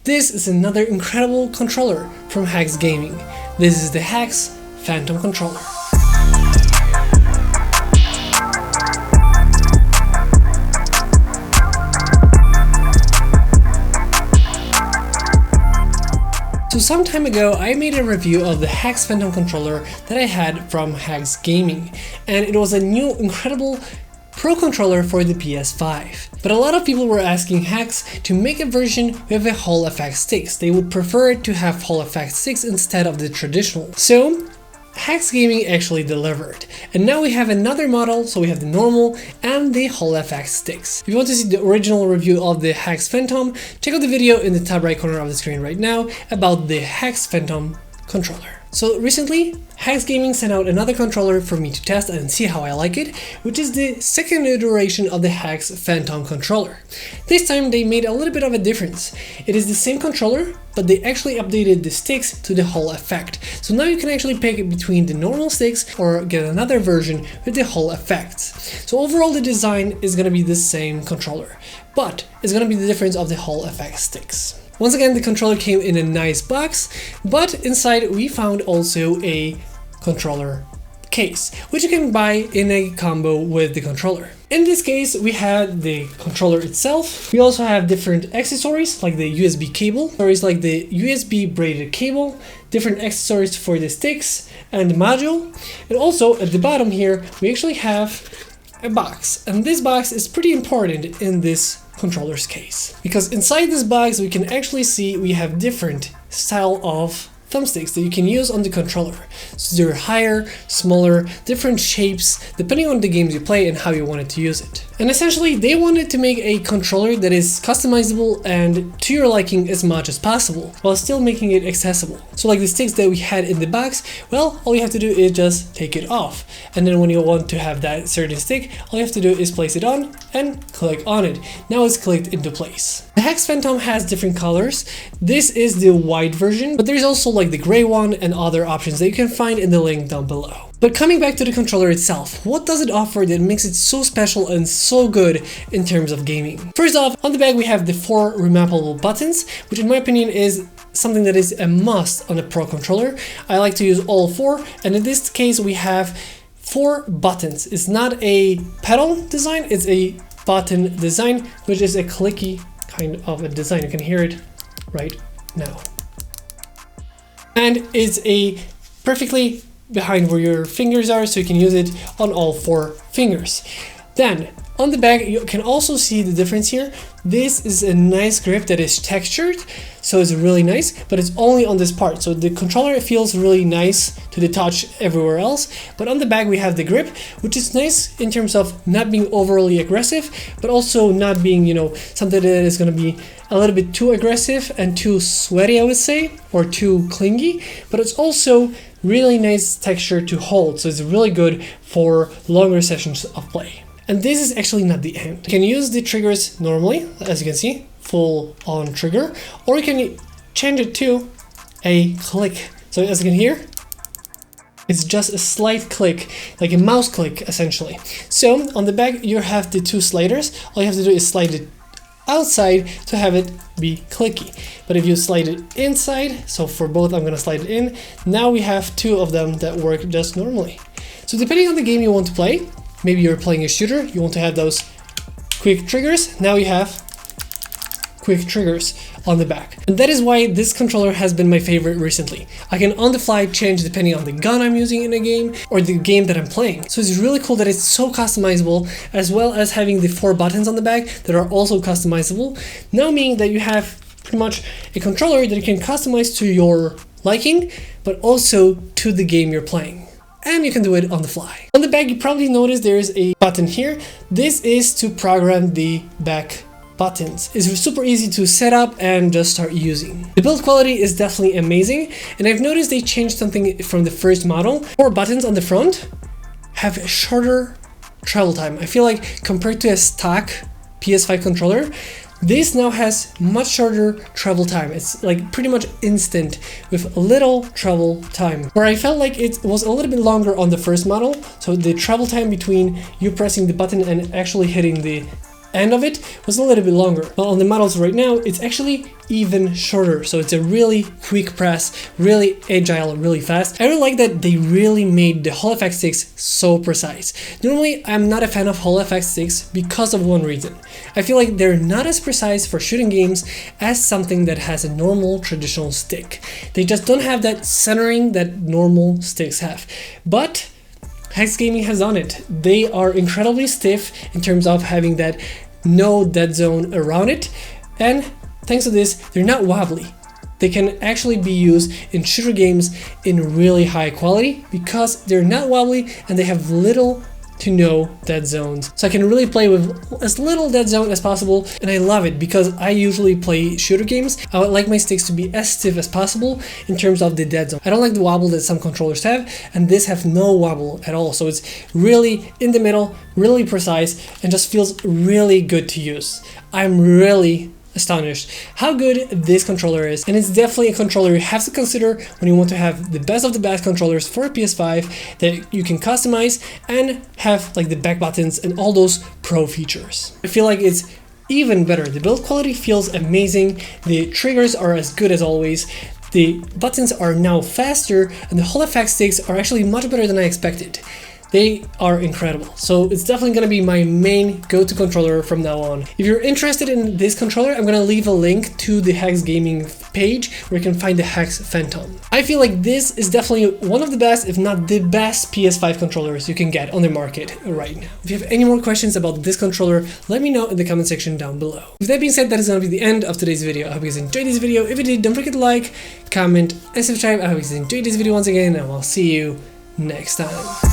This is another incredible controller from Hex Gaming. This is the Hex Phantom controller. So some time ago I made a review of the Hex Phantom controller that I had from Hex Gaming, and it was a new incredible Pro controller for the PS5. But a lot of people were asking Hex to make a version with a Hall effect sticks. They would prefer it to have Hall effect sticks instead of the traditional. So Hex Gaming actually delivered, and now we have another model. So we have the normal and the Hall effect sticks. If you want to see the original review of the Hex Phantom, check out the video in the top right corner of the screen right now about the Hex Phantom controller. So recently, Hex Gaming sent out another controller for me to test and see how I like it, which is the second iteration of the Hex Phantom controller. This time they made a little bit of a difference. It is the same controller, but they actually updated the sticks to the Hall effect. So now you can actually pick between the normal sticks or get another version with the Hall effects. So overall the design is going to be the same controller, but it's going to be the difference of the Hall effect sticks. Once again, the controller came in a nice box, but inside we found also a controller case, which you can buy in a combo with the controller. In this case, we had the controller itself. We also have different accessories like the USB cable, or is like the USB braided cable, different accessories for the sticks and the module. And also at the bottom here, we actually have a box, and this box is pretty important in this controller's case, because inside this box we can actually see we have different style of thumbsticks that you can use on the controller. So they're higher, smaller, different shapes depending on the games you play and how you wanted to use it. And essentially they wanted to make a controller that is customizable and to your liking as much as possible, while still making it accessible. So like the sticks that we had in the box, well, all you have to do is just take it off. And then when you want to have that certain stick, all you have to do is place it on and click on it. Now it's clicked into place. The Hex Phantom has different colors. This is the white version, but there's also like the gray one and other options that you can find in the link down below. But coming back to the controller itself, what does it offer that makes it so special and so good in terms of gaming? First off, on the back we have the 4 remappable buttons, which in my opinion is something that is a must on a Pro controller. I like to use all 4, and in this case we have 4 buttons. It's not a pedal design, it's a button design, which is a clicky kind of a design. You can hear it right now. And it's a perfectly behind where your fingers are, so you can use it on all 4 fingers. Then on the back you can also see the difference here. This is a nice grip that is textured, so it's really nice, but it's only on this part. So the controller feels really nice to the touch everywhere else, but on the back we have the grip, which is nice in terms of not being overly aggressive, but also not being, you know, something that is going to be a little bit too aggressive and too sweaty, I would say, or too clingy, but it's also really nice texture to hold, so it's really good for longer sessions of play. And this is actually not the end. You can use the triggers normally, as you can see, full on trigger, or you can change it to a click. So as you can hear, it's just a slight click, like a mouse click essentially. So on the back you have the 2 sliders. All you have to do is slide it outside to have it be clicky. But if you slide it inside, so for both I'm gonna slide it in, now we have 2 of them that work just normally. So depending on the game you want to play, maybe you're playing a shooter, you want to have those quick triggers, now you have quick triggers on the back. And that is why this controller has been my favorite recently. I can on the fly change depending on the gun I'm using in a game or the game that I'm playing. So it's really cool that it's so customizable, as well as having the 4 buttons on the back that are also customizable. Now meaning that you have pretty much a controller that you can customize to your liking, but also to the game you're playing. And you can do it on the fly. On the back you probably noticed there is a button here. This is to program the back buttons. It's super easy to set up and just start using. The build quality is definitely amazing, and I've noticed they changed something from the first model. 4 buttons on the front have a shorter travel time. I feel like compared to a stock PS5 controller, this now has much shorter travel time. It's like pretty much instant with little travel time. Where I felt like it was a little bit longer on the first model, so the travel time between you pressing the button and actually hitting the end of it was a little bit longer. But on the models right now, it's actually even shorter. So it's a really quick press, really agile, really fast. I really like that they really made the Hall effect sticks so precise. Normally, I'm not a fan of Hall effect sticks because of one reason. I feel like they're not as precise for shooting games as something that has a normal traditional stick. They just don't have that centering that normal sticks have. But Hex Gaming has done it. They are incredibly stiff in terms of having that no dead zone around it, and thanks to this, they're not wobbly. They can actually be used in shooter games in really high quality because they're not wobbly and they have little to no dead zones. So I can really play with as little dead zone as possible, and I love it because I usually play shooter games. I would like my sticks to be as stiff as possible in terms of the dead zone. I don't like the wobble that some controllers have, and this have no wobble at all. So it's really in the middle, really precise, and just feels really good to use. I'm really astonished how good this controller is, and it's definitely a controller you have to consider when you want to have the best of the best controllers for a PS5 that you can customize and have like the back buttons and all those pro features. I feel like it's even better. The build quality feels amazing, the triggers are as good as always, the buttons are now faster, and the Hall effect sticks are actually much better than I expected. They are incredible. So it's definitely going to be my main go-to controller from now on. If you're interested in this controller, I'm going to leave a link to the Hex Gaming page where you can find the Hex Phantom. I feel like this is definitely one of the best, if not the best PS5 controllers you can get on the market right now. If you have any more questions about this controller, let me know in the comment section down below. With that being said, that is going to be the end of today's video. I hope you guys enjoyed this video. If you did, don't forget to like, comment, and subscribe. I hope you guys enjoyed this video once again, and I'll see you next time.